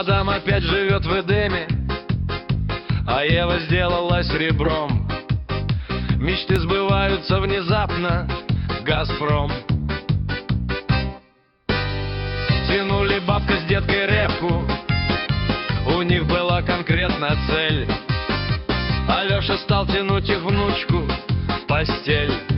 Адам опять живет в Эдеме, а Ева сделалась ребром. Мечты сбываются внезапно, Газпром. Тянули бабка с деткой репку, у них была конкретная цель. Алеша стал тянуть их внучку в постель.